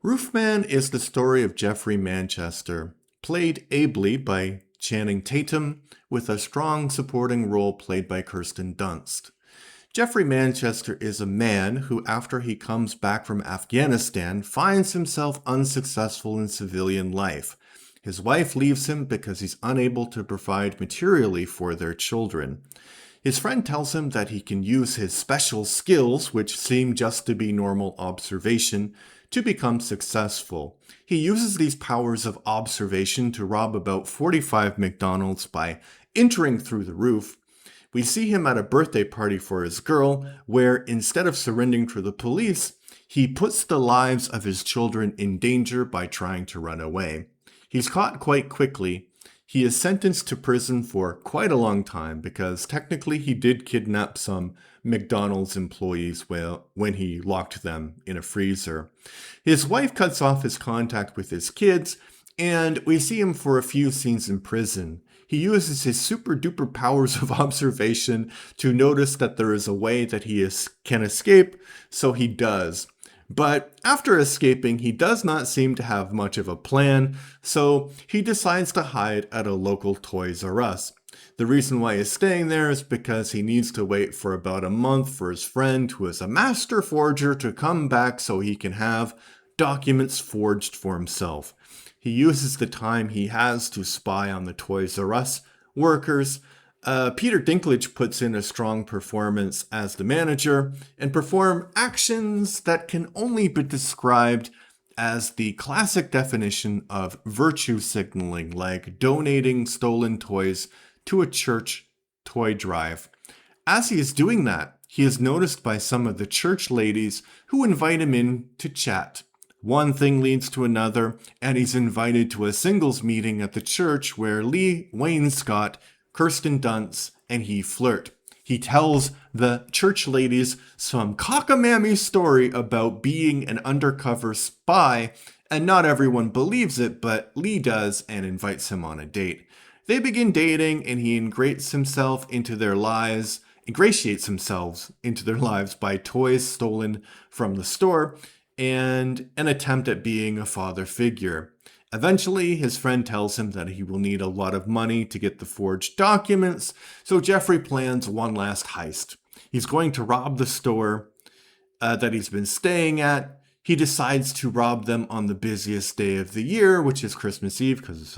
Roofman is the story of Jeffery Manchester, played ably by Channing Tatum, with a strong supporting role played by Kirsten Dunst. Jeffery Manchester is a man who, after he comes back from Afghanistan, finds himself unsuccessful in civilian life. His wife leaves him because he's unable to provide materially for their children. His friend tells him that he can use his special skills, which seem just to be normal observation, to become successful. He uses these powers of observation to rob about 45 McDonald's by entering through the roof. We see him at a birthday party for his girl, where instead of surrendering to the police, he puts the lives of his children in danger by trying to run away. He's caught quite quickly. He is sentenced to prison for quite a long time because technically he did kidnap some McDonald's employees when he locked them in a freezer. His wife cuts off his contact with his kids, and we see him for a few scenes in prison. He uses his super duper powers of observation to notice that there is a way that can escape, so he does. But after escaping, he does not seem to have much of a plan, so he decides to hide at a local Toys R Us. The reason why he's staying there is because he needs to wait for about a month for his friend, who is a master forger, to come back so he can have documents forged for himself. He uses the time he has to spy on the Toys R Us workers. Peter Dinklage puts in a strong performance as the manager and perform actions that can only be described as the classic definition of virtue signaling, like donating stolen toys to a church toy drive. As he is doing that, he is noticed by some of the church ladies who invite him in to chat. One thing leads to another, and he's invited to a singles meeting at the church where Lee Wainscott, Kirsten Dunst, and he flirt. He tells the church ladies some cockamamie story about being an undercover spy, and not everyone believes it, but Lee does and invites him on a date. They begin dating, and he ingratiates himself into their lives by toys stolen from the store and an attempt at being a father figure. Eventually, his friend tells him that he will need a lot of money to get the forged documents, so Jeffrey plans one last heist. He's going to rob the store that he's been staying at. He decides to rob them on the busiest day of the year, which is Christmas Eve, because it's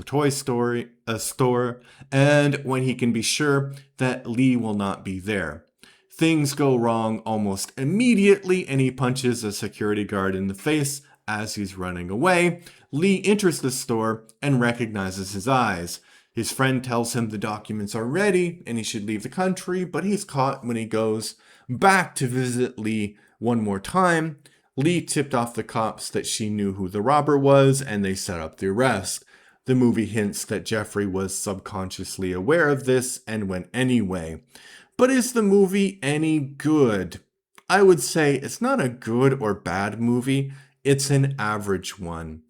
a store, and when he can be sure that Lee will not be there. Things go wrong almost immediately, and he punches a security guard in the face as he's running away. Lee enters the store and recognizes his eyes. His friend tells him the documents are ready and he should leave the country, but he's caught when he goes back to visit Lee one more time. Lee tipped off the cops that she knew who the robber was, and they set up the arrest. The movie hints that Jeffrey was subconsciously aware of this and went anyway. But is the movie any good? I would say it's not a good or bad movie. It's an average one.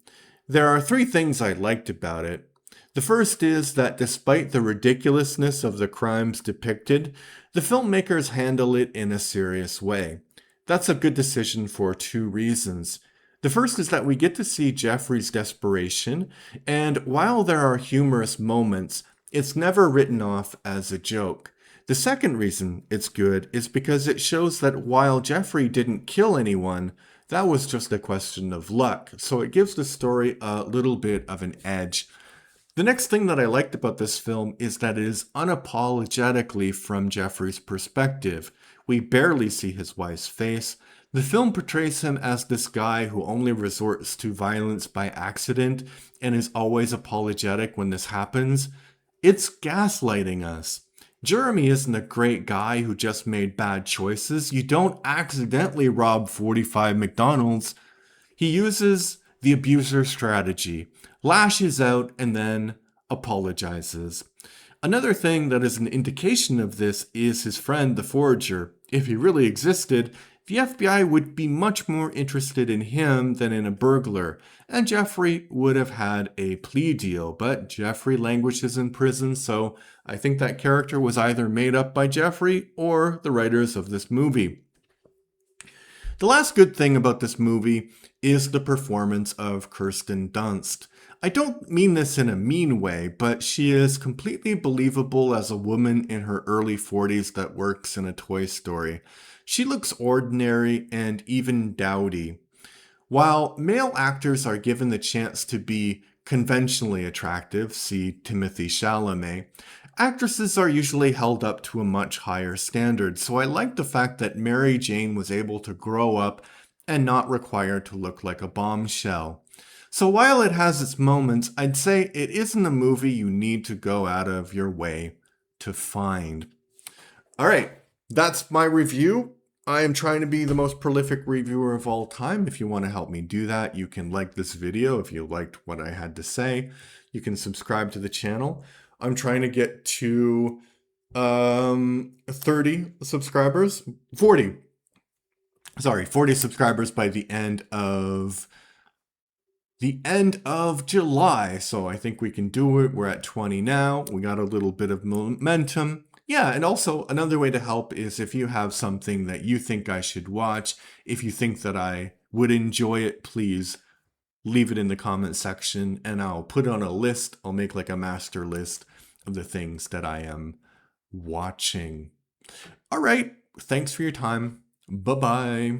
There are three things I liked about it. The first is that despite the ridiculousness of the crimes depicted, the filmmakers handle it in a serious way. That's a good decision for two reasons. The first is that we get to see Jeffrey's desperation, and while there are humorous moments, it's never written off as a joke. The second reason it's good is because it shows that while Jeffrey didn't kill anyone, that was just a question of luck, so it gives the story a little bit of an edge. The next thing that I liked about this film is that it is unapologetically from Jeffrey's perspective. We barely see his wife's face. The film portrays him as this guy who only resorts to violence by accident and is always apologetic when this happens. It's gaslighting us. Jeremy isn't a great guy who just made bad choices. You don't accidentally rob 45 McDonald's. He uses the abuser strategy, lashes out, and then apologizes. Another thing that is an indication of this is his friend, the forger. If he really existed, the FBI would be much more interested in him than in a burglar, and Jeffrey would have had a plea deal, but Jeffrey languishes in prison, so I think that character was either made up by Jeffrey or the writers of this movie. The last good thing about this movie is the performance of Kirsten Dunst. I don't mean this in a mean way, but she is completely believable as a woman in her early 40s that works in a toy story. She looks ordinary and even dowdy. While male actors are given the chance to be conventionally attractive, see Timothée Chalamet, actresses are usually held up to a much higher standard. So I like the fact that Mary Jane was able to grow up and not required to look like a bombshell. So while it has its moments, I'd say it isn't a movie you need to go out of your way to find. All right, that's my review. I am trying to be the most prolific reviewer of all time. If you want to help me do that, you can like this video if you liked what I had to say. You can subscribe to the channel. I'm trying to get to 30 subscribers, 40. Sorry, 40 subscribers by the end of July. So I think we can do it. We're at 20 now. We got a little bit of momentum. Yeah, and also another way to help is if you have something that you think I should watch, if you think that I would enjoy it, please leave it in the comment section and I'll put it on a list. I'll make like a master list of the things that I am watching. All right, thanks for your time. Bye-bye.